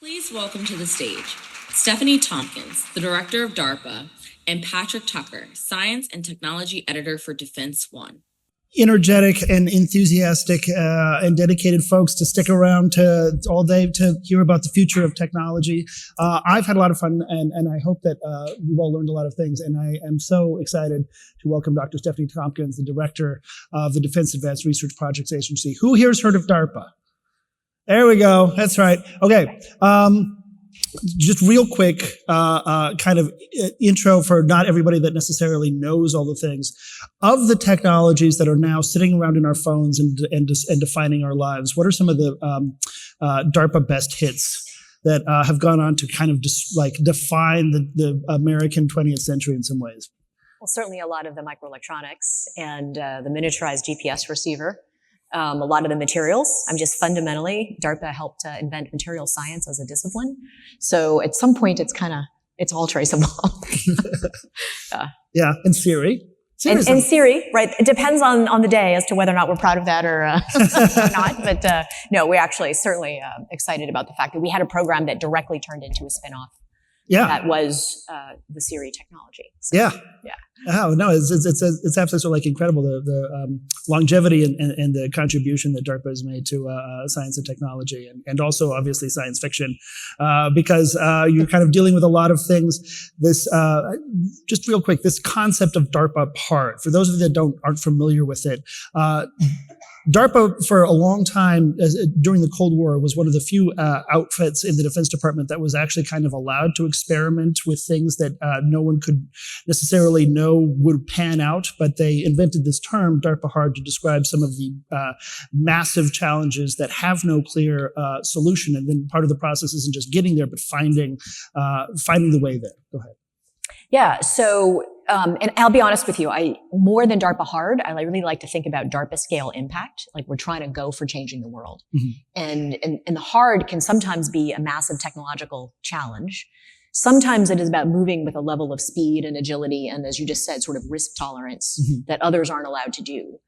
Please welcome to the stage Stefanie Tompkins, the director of DARPA, and Patrick Tucker, science and technology editor for Defense One. Energetic and enthusiastic and dedicated folks to stick around all day to hear about the future of technology. I've had a lot of fun, and I hope that you've all learned a lot of things. And I am so excited to welcome Dr. Stefanie Tompkins, the director of the Defense Advanced Research Projects Agency. Who here's heard of DARPA? There we go. That's right. Okay. Just real quick, kind of intro for not everybody that necessarily knows all the things. Of the technologies that are now sitting around in our phones and defining our lives, what are some of the DARPA best hits that have gone on to kind of just like define the American 20th century in some ways? Well, certainly a lot of the microelectronics and the miniaturized GPS receiver. A lot of the materials. I'm just fundamentally, DARPA helped invent material science as a discipline. So at some point, it's all traceable. Yeah, and Siri. And Siri, right? It depends on the day as to whether or not we're proud of that or not. But no, we're actually certainly excited about the fact that we had a program that directly turned into a spinoff. Yeah, that was the Siri technology. So, yeah. Oh no, it's absolutely so like incredible the longevity and the contribution that DARPA has made to science and technology, and also obviously science fiction, because you're kind of dealing with a lot of things. This just real quick, this concept of DARPA part. For those of you that aren't familiar with it. DARPA, for a long time during the Cold War, was one of the few outfits in the Defense Department that was actually kind of allowed to experiment with things that no one could necessarily know would pan out. But they invented this term, DARPA hard, to describe some of the massive challenges that have no clear solution. And then part of the process isn't just getting there, but finding the way there. Go ahead. Yeah. So, and I'll be honest with you, more than DARPA hard, I really like to think about DARPA scale impact. Like we're trying to go for changing the world. Mm-hmm. And the hard can sometimes be a massive technological challenge. Sometimes it is about moving with a level of speed and agility. And as you just said, sort of risk tolerance mm-hmm. that others aren't allowed to do.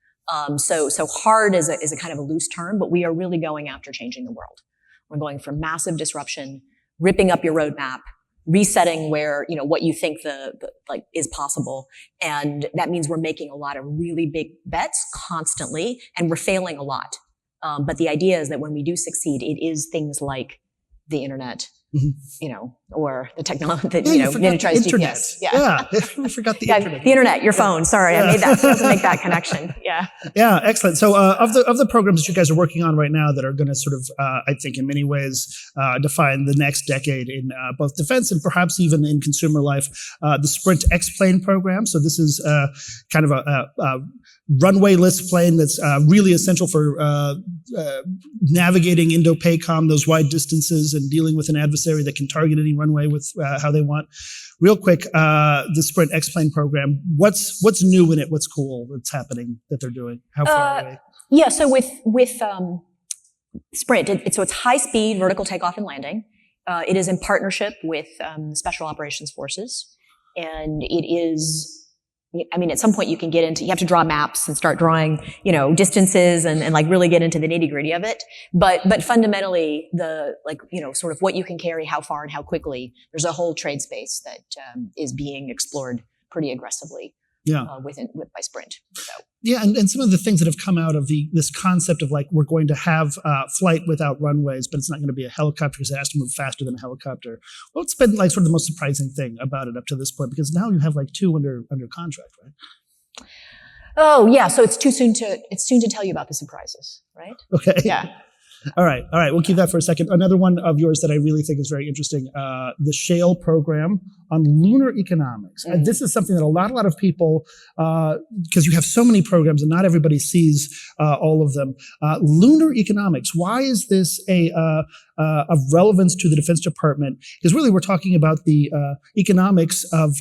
So hard is a kind of a loose term, but we are really going after changing the world. We're going for massive disruption, ripping up your roadmap, resetting where, what you think is possible. And that means we're making a lot of really big bets constantly, and we're failing a lot. But the idea is that when we do succeed, it is things like the internet, mm-hmm. Or the technology, miniaturized GPS. Yeah. I forgot the internet. The internet, your phone. Sorry, I failed to make that connection. Yeah. Yeah, excellent. So of the programs that you guys are working on right now that are going to sort of, I think in many ways, define the next decade in both defense and perhaps even in consumer life, the Sprint X-Plane program. So this is kind of a runway-less plane that's really essential for navigating Indo-PACOM, those wide distances, and dealing with an adversary that can target any runway with how they want. Real quick, the Sprint X-Plane program, what's new in it? What's cool that's happening that they're doing? How far away? Yeah, so with Sprint, so it's high-speed vertical takeoff and landing. It is in partnership with Special Operations Forces, and it is... at some point you have to draw maps and start drawing, distances and like really get into the nitty gritty of it. But fundamentally sort of what you can carry, how far and how quickly, there's a whole trade space that is being explored pretty aggressively. Yeah. By Sprint. So. Yeah, and some of the things that have come out of this concept of like we're going to have flight without runways, but it's not going to be a helicopter because it has to move faster than a helicopter. What's been like sort of the most surprising thing about it up to this point? Because now you have like two under contract, right? Oh yeah, so it's soon to tell you about the surprises, right? Okay. Yeah. All right. We'll keep that for a second. Another one of yours that I really think is very interesting, the Shale program on lunar economics. Mm-hmm. This is something that a lot of people, because you have so many programs and not everybody sees all of them. Lunar economics. Why is this of relevance to the Defense Department? Because really we're talking about the economics of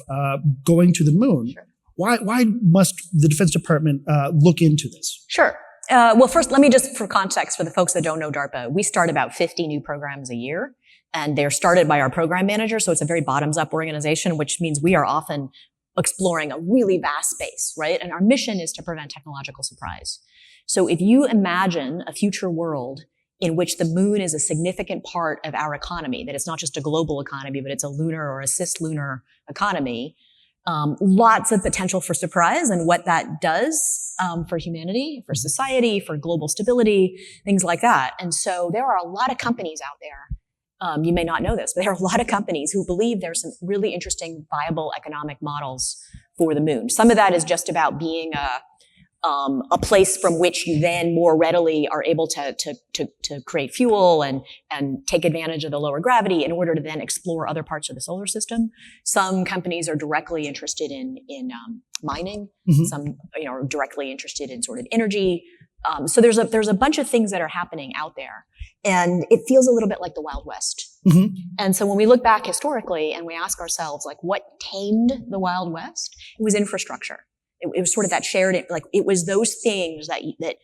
going to the moon. Sure. Why must the Defense Department look into this? Sure. Well, first, let me just, for context, for the folks that don't know DARPA, we start about 50 new programs a year, and they're started by our program manager, so it's a very bottoms-up organization, which means we are often exploring a really vast space, right? And our mission is to prevent technological surprise. So if you imagine a future world in which the moon is a significant part of our economy, that it's not just a global economy, but it's a lunar or a cislunar economy. Lots of potential for surprise and what that does for humanity, for society, for global stability, things like that. And so there are a lot of companies out there. You may not know this, but there are a lot of companies who believe there's some really interesting, viable economic models for the moon. Some of that is just about being a place from which you then more readily are able to create fuel and take advantage of the lower gravity in order to then explore other parts of the solar system. Some companies are directly interested in mining. Mm-hmm. Some, are directly interested in sort of energy. So there's a bunch of things that are happening out there, and it feels a little bit like the Wild West. Mm-hmm. And so when we look back historically and we ask ourselves, like, what tamed the Wild West? It was infrastructure. It was sort of that shared, like, it was those things that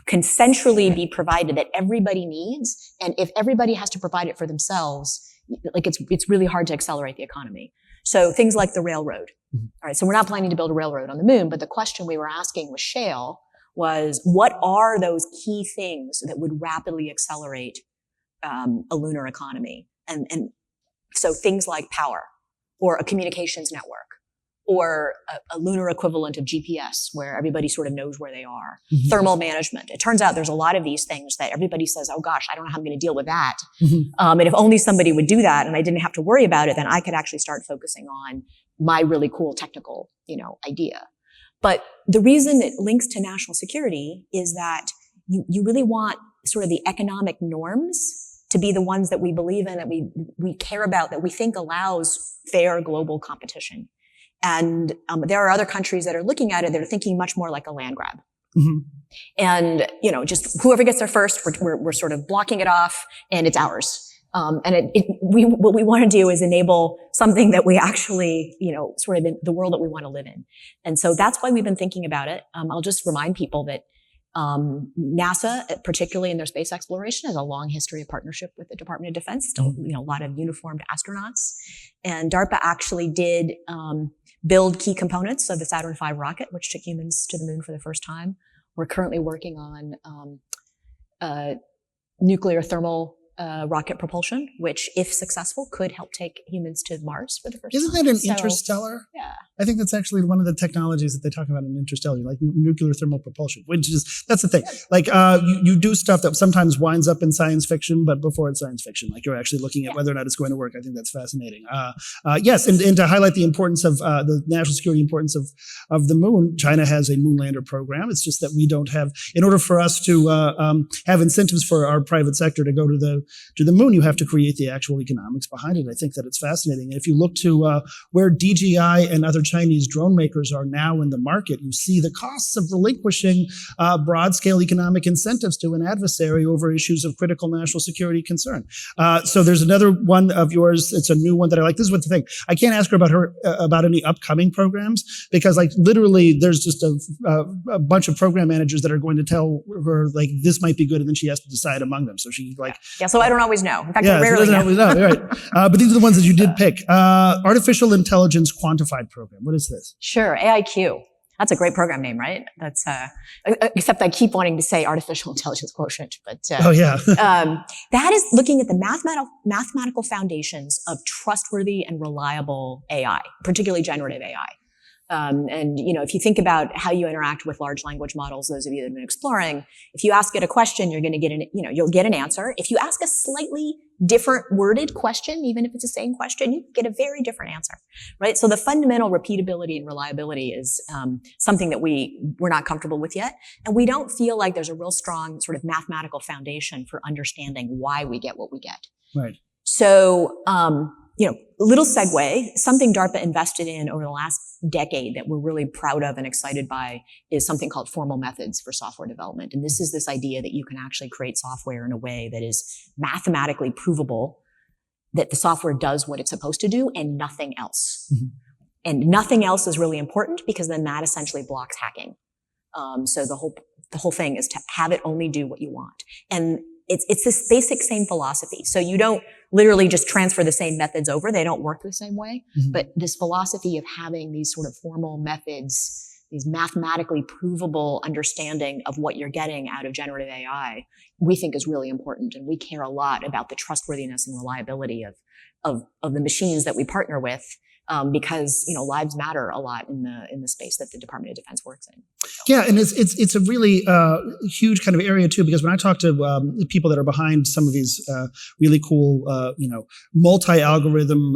can centrally be provided that everybody needs. And if everybody has to provide it for themselves, like, it's really hard to accelerate the economy. So things like the railroad. Mm-hmm. All right. So we're not planning to build a railroad on the moon, but the question we were asking with shale was, what are those key things that would rapidly accelerate a lunar economy? And so things like power, or a communications network, or a lunar equivalent of GPS where everybody sort of knows where they are. Mm-hmm. Thermal management. It turns out there's a lot of these things that everybody says, oh gosh, I don't know how I'm going to deal with that. Mm-hmm. And if only somebody would do that and I didn't have to worry about it, then I could actually start focusing on my really cool technical, idea. But the reason it links to national security is that you really want sort of the economic norms to be the ones that we believe in, that we care about, that we think allows fair global competition. And there are other countries that are looking at it that are thinking much more like a land grab. Mm-hmm. And, just whoever gets there first, we're sort of blocking it off and it's ours. And what we want to do is enable something that we actually, sort of in the world that we want to live in. And so that's why we've been thinking about it. I'll just remind people that NASA, particularly in their space exploration, has a long history of partnership with the Department of Defense. Still, a lot of uniformed astronauts. And DARPA actually did build key components of the Saturn V rocket, which took humans to the moon for the first time. We're currently working on nuclear thermal rocket propulsion, which, if successful, could help take humans to Mars for the first time. Isn't that an interstellar? Yeah. I think that's actually one of the technologies that they talk about in Interstellar, like nuclear thermal propulsion, that's the thing. Like, you do stuff that sometimes winds up in science fiction, but before it's science fiction, like you're actually looking at whether or not it's going to work. I think that's fascinating. Yes. And to highlight the importance of, the national security importance of the moon, China has a moon lander program. It's just that we don't have, in order for us to, have incentives for our private sector to go to the moon, you have to create the actual economics behind it. I think that it's fascinating. And if you look to, where DJI and other Chinese drone makers are now in the market, you see the costs of relinquishing broad-scale economic incentives to an adversary over issues of critical national security concern. So there's another one of yours. It's a new one that I like. This is what the thing. I can't ask her about any upcoming programs because, like, literally there's just a bunch of program managers that are going to tell her, like, this might be good, and then she has to decide among them. So she, like... Yeah, so I don't always know. In fact, I rarely know. Right. But these are the ones that you did pick. Artificial Intelligence Quantified Program. What is this? Sure, AIQ. That's a great program name, right? That's except I keep wanting to say artificial intelligence quotient, but that is looking at the mathematical foundations of trustworthy and reliable AI, particularly generative AI. And if you think about how you interact with large language models, those of you that have been exploring, if you ask it a question, you're going to get you'll get an answer. If you ask a slightly different worded question, even if it's the same question, you get a very different answer, right? So the fundamental repeatability and reliability is something that we're not comfortable with yet. And we don't feel like there's a real strong sort of mathematical foundation for understanding why we get what we get. Right. So, little segue, something DARPA invested in over the last decade that we're really proud of and excited by is something called formal methods for software development. And this is this idea that you can actually create software in a way that is mathematically provable, that the software does what it's supposed to do and nothing else. Mm-hmm. And nothing else is really important because then that essentially blocks hacking. So the whole thing is to have it only do what you want. And it's this basic same philosophy. So you don't literally just transfer the same methods over. They don't work the same way. Mm-hmm. But this philosophy of having these sort of formal methods, mathematically provable understanding of what you're getting out of generative AI, we think is really important. And we care a lot about the trustworthiness and reliability of the machines that we partner with, because, lives matter a lot in the space that the Department of Defense works in. Yeah, and it's a really huge kind of area too, because when I talk to people that are behind some of these really cool, multi-algorithm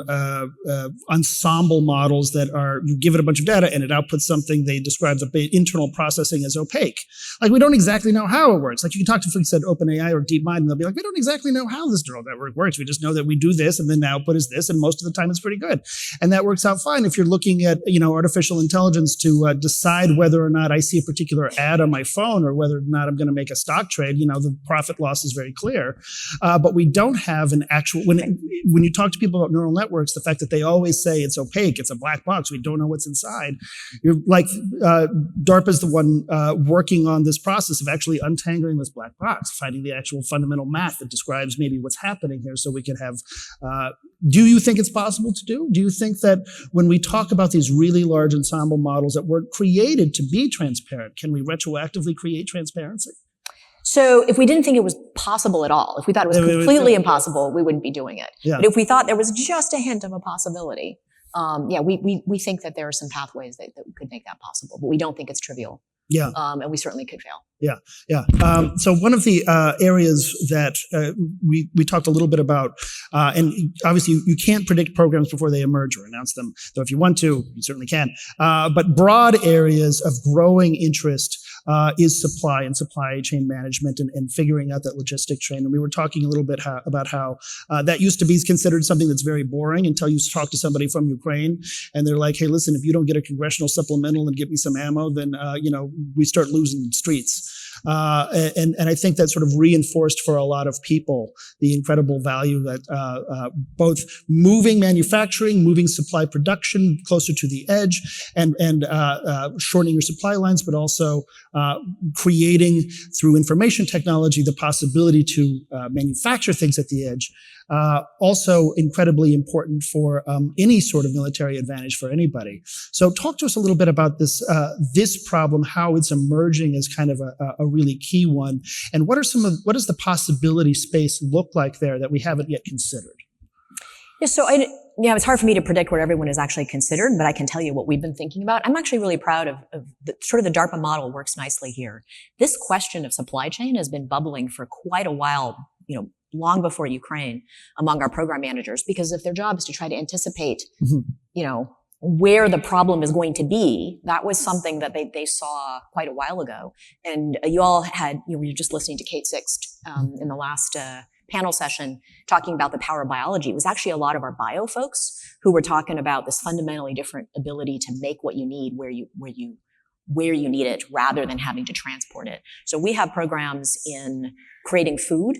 ensemble models that are, you give it a bunch of data and it outputs something, they describe the internal processing as opaque. Like, we don't exactly know how it works. Like, you can talk to, for instance, OpenAI or DeepMind, and they'll be like, we don't exactly know how this neural network works. We just know that we do this, and then the output is this, and most of the time it's pretty good. And that works out fine if you're looking at, artificial intelligence to decide whether or not I see a particular ad on my phone or whether or not I'm going to make a stock trade. The profit loss is very clear. But we don't have an actual, when you talk to people about neural networks, the fact that they always say it's opaque, it's a black box, we don't know what's inside. You're like, DARPA's the one working on this process of actually untangling this black box, finding the actual fundamental math that describes maybe what's happening here, so we can have, do you think it's possible to do? Do you think that when we talk about these really large ensemble models that were created to be transparent, can we retroactively create transparency? So if we didn't think it was possible at all, if we thought it was completely impossible, we wouldn't be doing it. Yeah. But if we thought there was just a hint of a possibility, we think that there are some pathways that could make that possible, but we don't think it's trivial. Yeah. And we certainly could fail. Yeah. So one of the areas that we talked a little bit about, and obviously you can't predict programs before they emerge or announce them, though if you want to, you certainly can. But broad areas of growing interest is supply and supply chain management and figuring out that logistic chain. And we were talking a little bit about how that used to be considered something that's very boring until you talk to somebody from Ukraine and they're like, hey, listen, if you don't get a congressional supplemental and give me some ammo, then, we start losing streets. And I think that sort of reinforced for a lot of people the incredible value that both moving manufacturing, moving supply production closer to the edge, and shortening your supply lines, but also creating through information technology the possibility to manufacture things at the edge. Also incredibly important for any sort of military advantage for anybody. So talk to us a little bit about this problem, how it's emerging as kind of a really key one, and what does the possibility space look like there that we haven't yet considered? Yeah, so it's hard for me to predict what everyone has actually considered, but I can tell you what we've been thinking about. I'm actually really proud of the DARPA model works nicely here. This question of supply chain has been bubbling for quite a while, long before Ukraine, among our program managers, because if their job is to try to anticipate, where the problem is going to be, that was something that they saw quite a while ago. And you all had, you were just listening to Kate Sixt in the last panel session talking about the power of biology. It was actually a lot of our bio folks who were talking about this fundamentally different ability to make what you need where you need it, rather than having to transport it. So we have programs in creating food,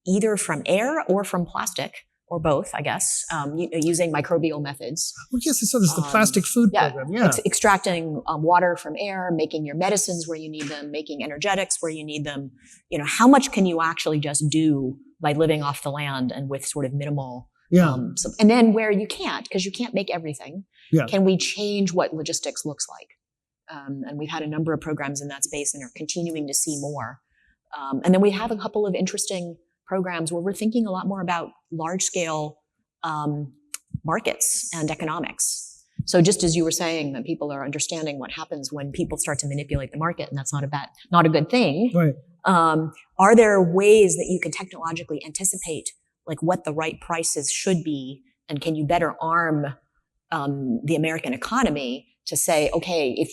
either from air or from plastic, or both, I guess, using microbial methods. Well, yes, so there's the plastic food program. Yeah. Extracting water from air, making your medicines where you need them, making energetics where you need them. How much can you actually just do by living off the land and with sort of minimal, and then where you can't, because you can't make everything, can we change what logistics looks like? And we've had a number of programs in that space and are continuing to see more. And then we have a couple of interesting programs where we're thinking a lot more about large-scale markets and economics. So just as you were saying that people are understanding what happens when people start to manipulate the market, and that's not a good thing. Right. Are there ways that you can technologically anticipate like what the right prices should be, and can you better arm the American economy to say, okay, if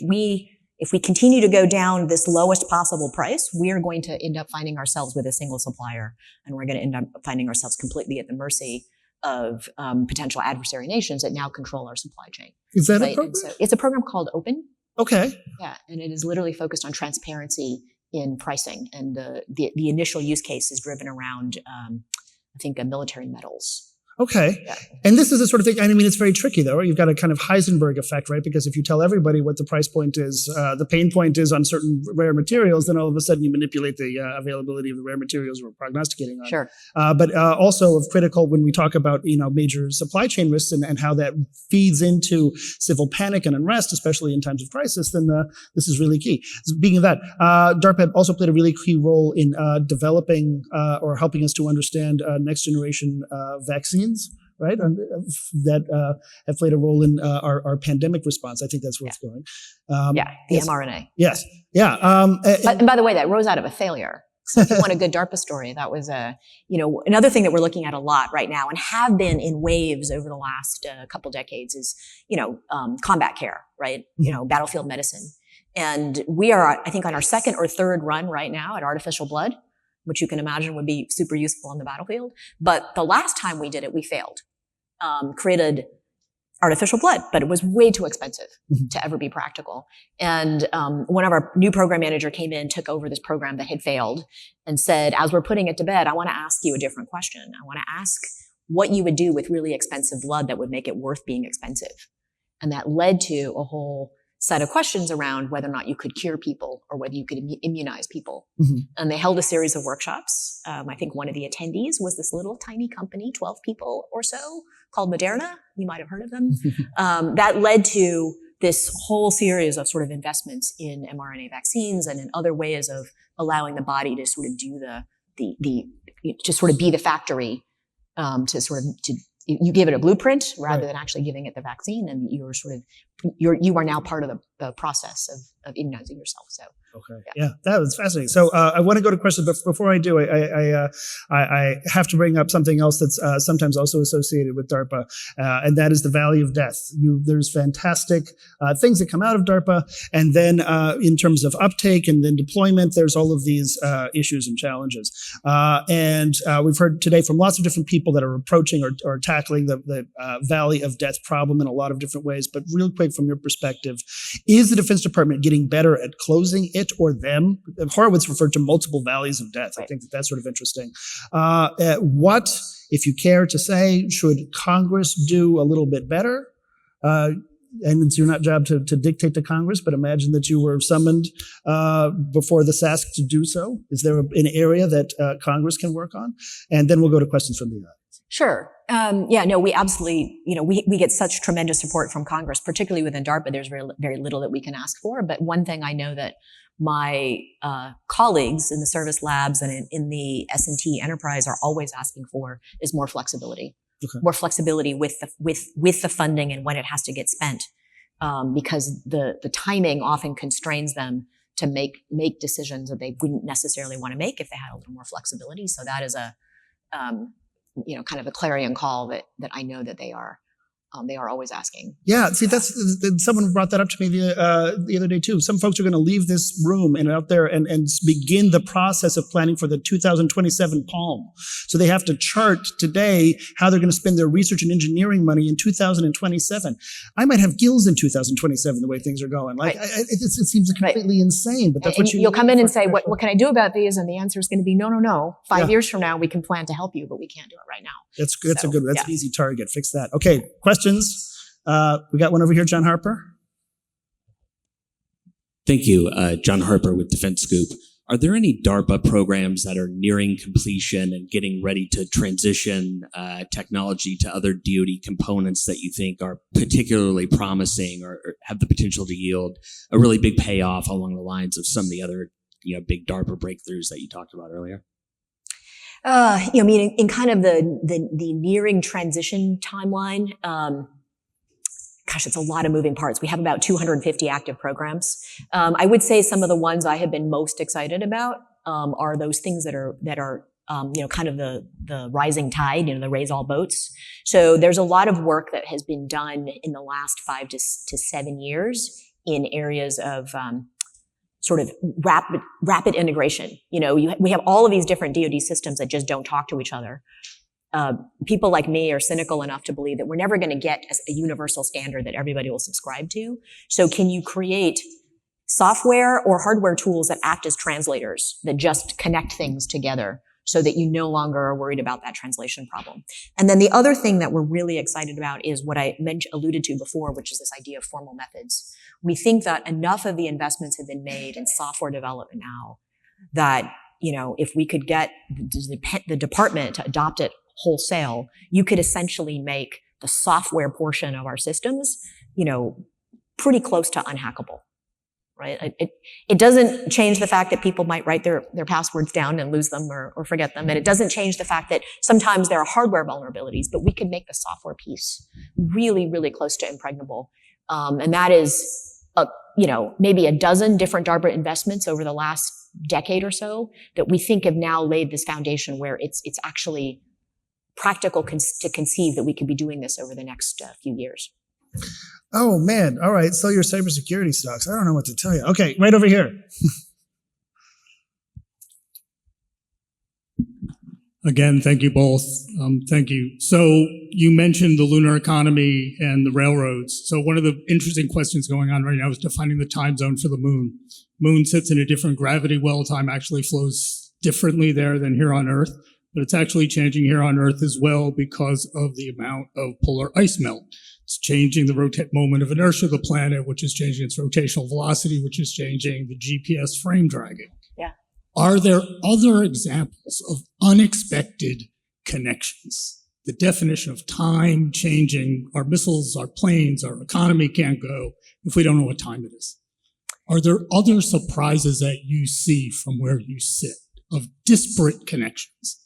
we continue to go down this lowest possible price, we are going to end up finding ourselves with a single supplier, and we're going to end up finding ourselves completely at the mercy of potential adversary nations that now control our supply chain. Is that a program? So it's a program called Open. Okay. Yeah, and it is literally focused on transparency in pricing, and the initial use case is driven around, I think, military metals. Okay. Yeah. And this is the sort of thing, I mean, it's very tricky though, right? You've got a kind of Heisenberg effect, right? Because if you tell everybody what the price point is, the pain point is on certain rare materials, then all of a sudden you manipulate the availability of the rare materials we're prognosticating on. Sure. But also of critical when we talk about, major supply chain risks and how that feeds into civil panic and unrest, especially in times of crisis, then this is really key. Speaking of that, DARPA also played a really key role in developing or helping us to understand next generation vaccines. Right, that have played a role in our pandemic response. I think that's where it's going. The yes. mRNA. Yes, yeah. And by the way, that rose out of a failure. So if you want a good DARPA story, that was another thing that we're looking at a lot right now and have been in waves over the last couple decades is, combat care, right? Battlefield medicine. And we are, I think, on our second or third run right now at artificial blood, which you can imagine would be super useful on the battlefield. But the last time we did it, we failed. Created artificial blood, but it was way too expensive to ever be practical. And one of our new program manager came in, took over this program that had failed and said, as we're putting it to bed, I want to ask you a different question. I want to ask what you would do with really expensive blood that would make it worth being expensive. And that led to a whole set of questions around whether or not you could cure people or whether you could immunize people. And they held a series of workshops. I think one of the attendees was this little tiny company, 12 people or so, called Moderna. You might have heard of them. That led to this whole series of sort of investments in mRNA vaccines and in other ways of allowing the body to sort of do to sort of be the factory, you give it a blueprint rather than actually giving it the vaccine, and you are now part of the process of immunizing yourself. So okay, yeah, that was fascinating. So I want to go to questions, but before I do, I have to bring up something else that's sometimes also associated with DARPA, and that is the Valley of Death. There's fantastic things that come out of DARPA, and then in terms of uptake and then deployment, there's all of these issues and challenges. And we've heard today from lots of different people that are approaching or tackling the Valley of Death problem in a lot of different ways. But real quick, from your perspective, is the Defense Department getting better at closing it or them? Horowitz referred to multiple valleys of death. I think that's sort of interesting. What, if you care to say, should Congress do a little bit better? And it's your not job to dictate to Congress, but imagine that you were summoned before the SASC to do so. Is there an area that Congress can work on? And then we'll go to questions from the audience. Sure. We absolutely, we get such tremendous support from Congress, particularly within DARPA. There's very, very little that we can ask for. But one thing I know that my colleagues in the service labs and in the S&T enterprise are always asking for is more flexibility. Okay. More flexibility with the funding and when it has to get spent, because the timing often constrains them to make decisions that they wouldn't necessarily want to make if they had a little more flexibility. So that is a kind of a clarion call that I know that they are always asking. Yeah, see, that's someone brought that up to me the other day too. Some folks are going to leave this room and out there and begin the process of planning for the 2027 Palm. So they have to chart today how they're going to spend their research and engineering money in 2027. I might have gills in 2027 the way things are going. Like it seems completely insane, but that's what you'll come in and say, what can I do about these? And the answer is going to be no. 5 years from now we can plan to help you, but we can't do it right now. That's a good. That's an easy target. Fix that. Okay, questions. We got one over here, John Harper. Thank you, John Harper with Defense Scoop. Are there any DARPA programs that are nearing completion and getting ready to transition technology to other DoD components that you think are particularly promising or have the potential to yield a really big payoff along the lines of some of the other big DARPA breakthroughs that you talked about earlier? In kind of the nearing transition timeline, it's a lot of moving parts. We have about 250 active programs. I would say some of the ones I have been most excited about are those things that are kind of the rising tide, the raise all boats. So there's a lot of work that has been done in the last 5 to 7 years in areas of sort of rapid integration. We have all of these different DoD systems that just don't talk to each other. People like me are cynical enough to believe that we're never going to get a universal standard that everybody will subscribe to. So can you create software or hardware tools that act as translators that just connect things together so that you no longer are worried about that translation problem. And then the other thing that we're really excited about is what I alluded to before, which is this idea of formal methods. We think that enough of the investments have been made in software development now that, if we could get the department to adopt it wholesale, you could essentially make the software portion of our systems, pretty close to unhackable. Right? It doesn't change the fact that people might write their passwords down and lose them or forget them. And it doesn't change the fact that sometimes there are hardware vulnerabilities, but we can make the software piece really, really close to impregnable. And that is, maybe a dozen different DARPA investments over the last decade or so that we think have now laid this foundation where it's actually practical to conceive that we could be doing this over the next few years. Oh man. All right. Sell your cybersecurity stocks. I don't know what to tell you. Okay. Right over here. Again, thank you both. Thank you. So you mentioned the lunar economy and the railroads. So one of the interesting questions going on right now is defining the time zone for the moon. Moon sits in a different gravity well. Time actually flows differently there than here on Earth, but it's actually changing here on Earth as well because of the amount of polar ice melt. It's changing the moment of inertia of the planet, which is changing its rotational velocity, which is changing the GPS frame dragging. Yeah. Are there other examples of unexpected connections? The definition of time changing, our missiles, our planes, our economy can't go if we don't know what time it is. Are there other surprises that you see from where you sit of disparate connections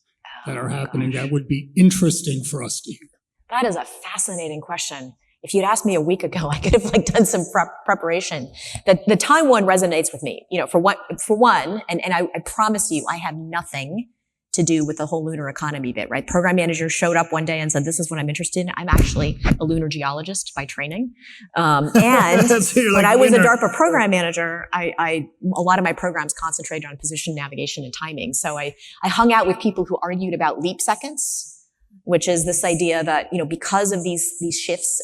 that are happening that would be interesting for us to hear? That is a fascinating question. If you'd asked me a week ago, I could have done some preparation. The time one resonates with me. For one, and I promise you, I have nothing to do with the whole lunar economy bit, right? Program manager showed up one day and said, "This is what I'm interested in." I'm actually a lunar geologist by training. And So when I was a DARPA program manager, a lot of my programs concentrated on position navigation and timing. So I hung out with people who argued about leap seconds, which is this idea that, because of these shifts,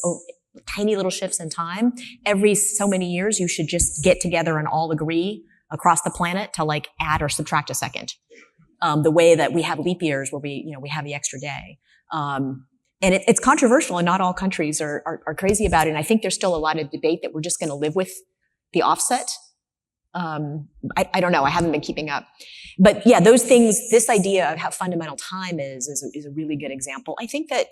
tiny little shifts in time, every so many years, you should just get together and all agree across the planet to add or subtract a second. The way that we have leap years where we have the extra day. And it's controversial and not all countries are crazy about it. And I think there's still a lot of debate that we're just going to live with the offset. I don't know. I haven't been keeping up. But yeah, those things, this idea of how fundamental time is a really good example. I think that,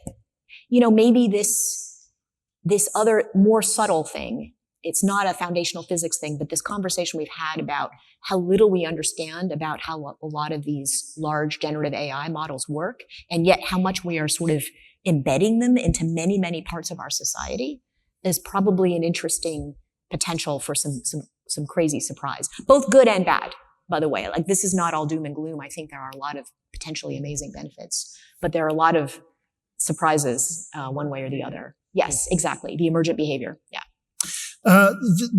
maybe this other more subtle thing, it's not a foundational physics thing, but this conversation we've had about how little we understand about how a lot of these large generative AI models work, and yet how much we are sort of embedding them into many, many parts of our society is probably an interesting potential for some crazy surprise, both good and bad, by the way. This is not all doom and gloom. I think there are a lot of potentially amazing benefits, but there are a lot of surprises, one way or the other. Yes, exactly. The emergent behavior. Yeah.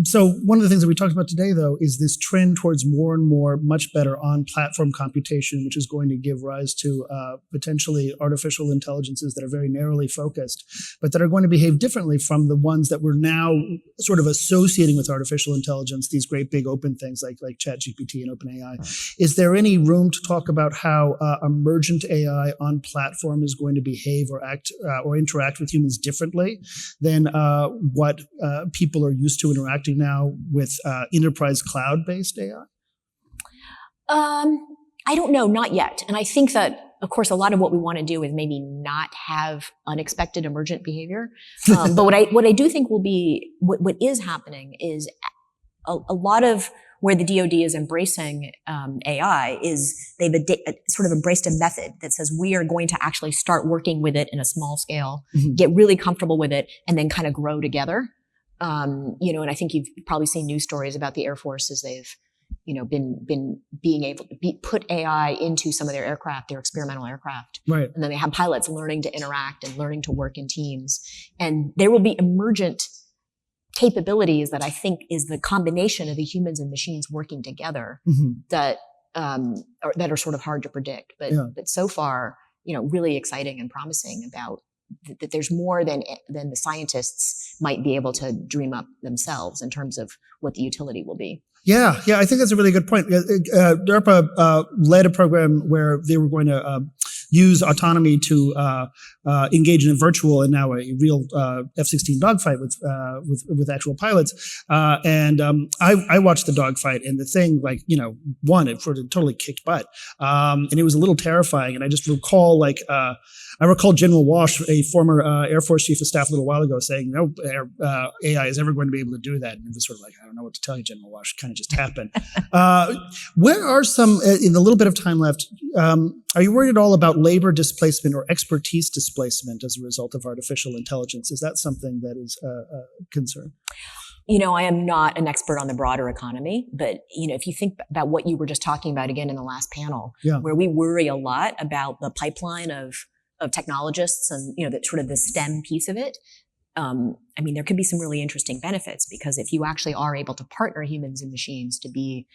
So one of the things that we talked about today, though, is this trend towards more and more much better on-platform computation, which is going to give rise to potentially artificial intelligences that are very narrowly focused, but that are going to behave differently from the ones that we're now sort of associating with artificial intelligence, these great big open things like ChatGPT and OpenAI. Is there any room to talk about how emergent AI on platform is going to behave or act or interact with humans differently than what people are used to interacting now with enterprise cloud-based AI? I don't know, not yet. And I think that, of course, a lot of what we want to do is maybe not have unexpected emergent behavior. But what I do think will be, what is happening is a lot of where the DoD is embracing AI is they've sort of embraced a method that says we are going to actually start working with it in a small scale, get really comfortable with it, and then kind of grow together. And I think you've probably seen news stories about the Air Force as they've, been being able to put AI into some of their aircraft, their experimental aircraft. Right. And then they have pilots learning to interact and learning to work in teams. And there will be emergent capabilities that I think is the combination of the humans and machines working together that are sort of hard to predict. But so far, really exciting and promising about that there's more than the scientists might be able to dream up themselves in terms of what the utility will be. Yeah, I think that's a really good point. DARPA led a program where they were going to use autonomy to engage in a virtual and now a real F-16 dogfight with actual pilots. I watched the dogfight, and the thing, won. It sort of totally kicked butt, and it was a little terrifying. And I just recall, I recall General Walsh, a former Air Force Chief of Staff, a little while ago, saying, "No, AI is ever going to be able to do that." And it was sort of like, I don't know what to tell you, General Walsh. Kind of just happened. Where are some, in the little bit of time left, are you worried at all about labor displacement or expertise displacement as a result of artificial intelligence? Is that something that is a concern? I am not an expert on the broader economy, but, if you think about what you were just talking about again in the last panel, where we worry a lot about the pipeline of technologists and, that sort of the STEM piece of it. There could be some really interesting benefits, because if you actually are able to partner humans and machines to be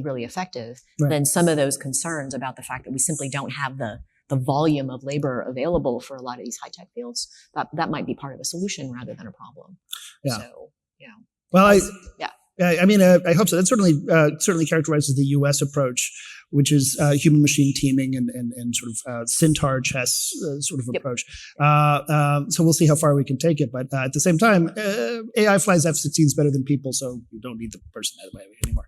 really effective, then some of those concerns about the fact that we simply don't have the volume of labor available for a lot of these high tech fields, that might be part of a solution rather than a problem. Yeah. So, Well, I hope so. That certainly characterizes the U.S. approach, which is human machine teaming and sort of centaur chess sort of approach. So we'll see how far we can take it. But at the same time, AI flies F-16s better than people, so you don't need the person that way anymore.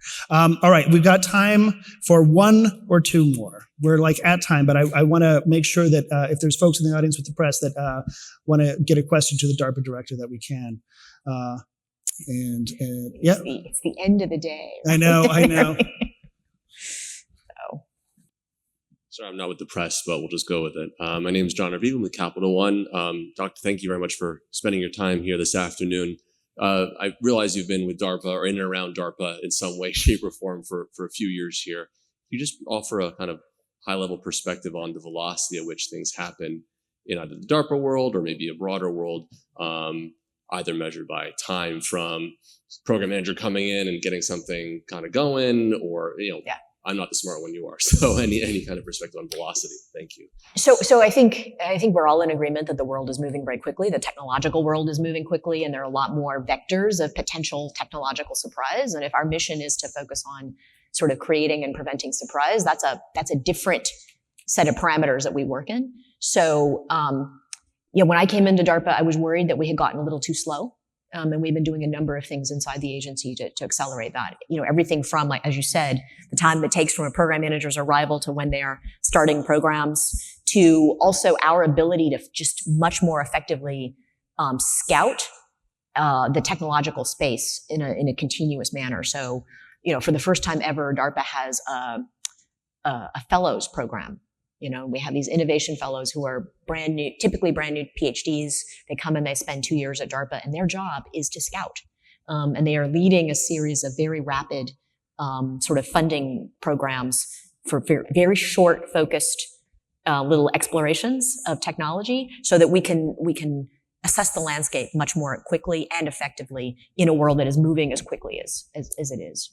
All right, we've got time for one or two more. We're at time, but I want to make sure that if there's folks in the audience with the press that want to get a question to the DARPA director, that we can. It's the end of the day. Right? I know. Sorry, I'm not with the press, but we'll just go with it. My name is John Arviv. I'm with Capital One. Doctor, thank you very much for spending your time here this afternoon. I realize you've been with DARPA or in and around DARPA in some way, shape, or form for a few years here. Can you just offer a kind of high-level perspective on the velocity at which things happen in either the DARPA world or maybe a broader world, either measured by time from program manager coming in and getting something kind of going, or, I'm not the smart one, you are. So any kind of perspective on velocity. Thank you. So I think we're all in agreement that the world is moving very quickly. The technological world is moving quickly, and there are a lot more vectors of potential technological surprise. And if our mission is to focus on sort of creating and preventing surprise, that's a different set of parameters that we work in. So, when I came into DARPA, I was worried that we had gotten a little too slow. And we've been doing a number of things inside the agency to accelerate that. Everything from, as you said, the time it takes from a program manager's arrival to when they are starting programs, to also our ability to just much more effectively scout the technological space in a continuous manner. So, for the first time ever, DARPA has a fellows program. We have these innovation fellows who are typically brand new PhDs. They come and they spend 2 years at DARPA, and their job is to scout. And they are leading a series of very rapid sort of funding programs for very short, focused little explorations of technology, so that we can assess the landscape much more quickly and effectively in a world that is moving as quickly as it is.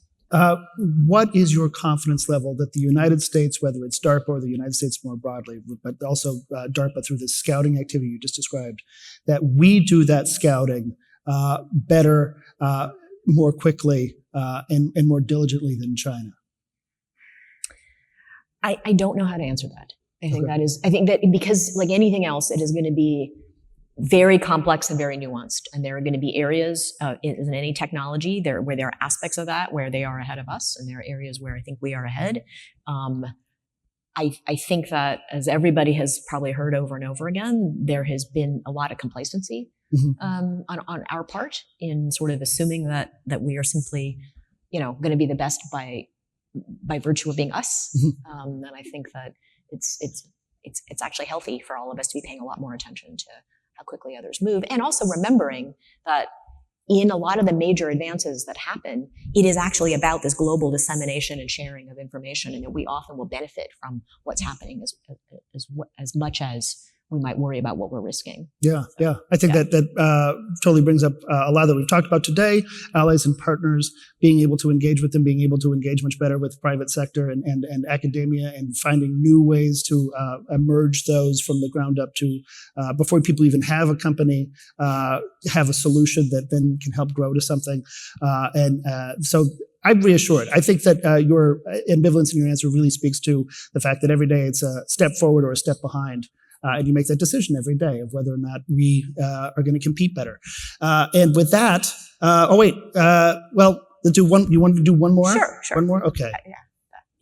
What is your confidence level that the United States, whether it's DARPA or the United States more broadly, but also DARPA through this scouting activity you just described, that we do that scouting better, more quickly, and more diligently than China? I don't know how to answer that. I think that because like anything else, it is going to be very complex and very nuanced. And there are going to be areas in any technology where there are aspects of that where they are ahead of us, and there are areas where I think we are ahead. I think that, as everybody has probably heard over and over again, there has been a lot of complacency on our part in sort of assuming that we are simply, going to be the best by virtue of being us. And I think that it's actually healthy for all of us to be paying a lot more attention to how quickly others move, and also remembering that in a lot of the major advances that happen, it is actually about this global dissemination and sharing of information, and that we often will benefit from what's happening as much as we might worry about what we're risking. Yeah. I think that totally brings up a lot that we've talked about today: allies and partners, being able to engage with them, being able to engage much better with private sector and academia, and finding new ways to emerge those from the ground up to before people even have a company, have a solution that then can help grow to something. So I'm reassured. I think that your ambivalence in your answer really speaks to the fact that every day it's a step forward or a step behind. And you make that decision every day of whether or not we are going to compete better. And with that, well, do one. You want to do one more? Sure. One more. Okay.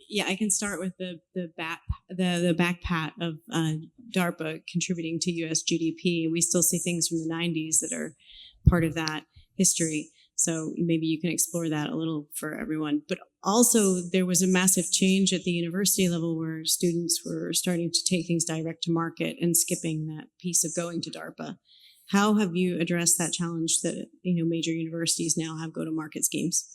Yeah, I can start with the back pat of DARPA contributing to U.S. GDP. We still see things from the 90s that are part of that history. So maybe you can explore that a little for everyone. But also, there was a massive change at the university level where students were starting to take things direct to market and skipping that piece of going to DARPA. How have you addressed that challenge that major universities now have go-to-market schemes?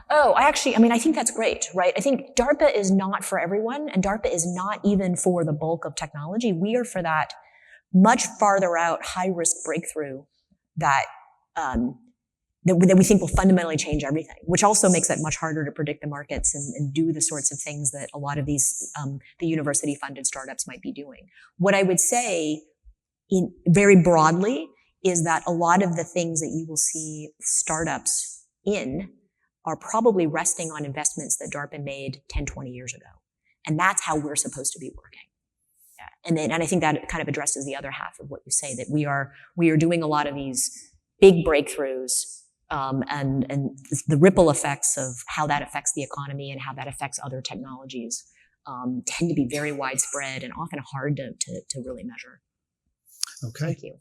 Oh, I think that's great, right? I think DARPA is not for everyone, and DARPA is not even for the bulk of technology. We are for that much farther out, high-risk breakthrough that we think will fundamentally change everything, which also makes it much harder to predict the markets and do the sorts of things that a lot of these the university-funded startups might be doing. What I would say, very broadly, is that a lot of the things that you will see startups in are probably resting on investments that DARPA made 10, 20 years ago. And that's how we're supposed to be working. Yeah. And I think that kind of addresses the other half of what you say, that we are doing a lot of these big breakthroughs, and the ripple effects of how that affects the economy and how that affects other technologies tend to be very widespread and often hard to really measure. Okay. Thank you.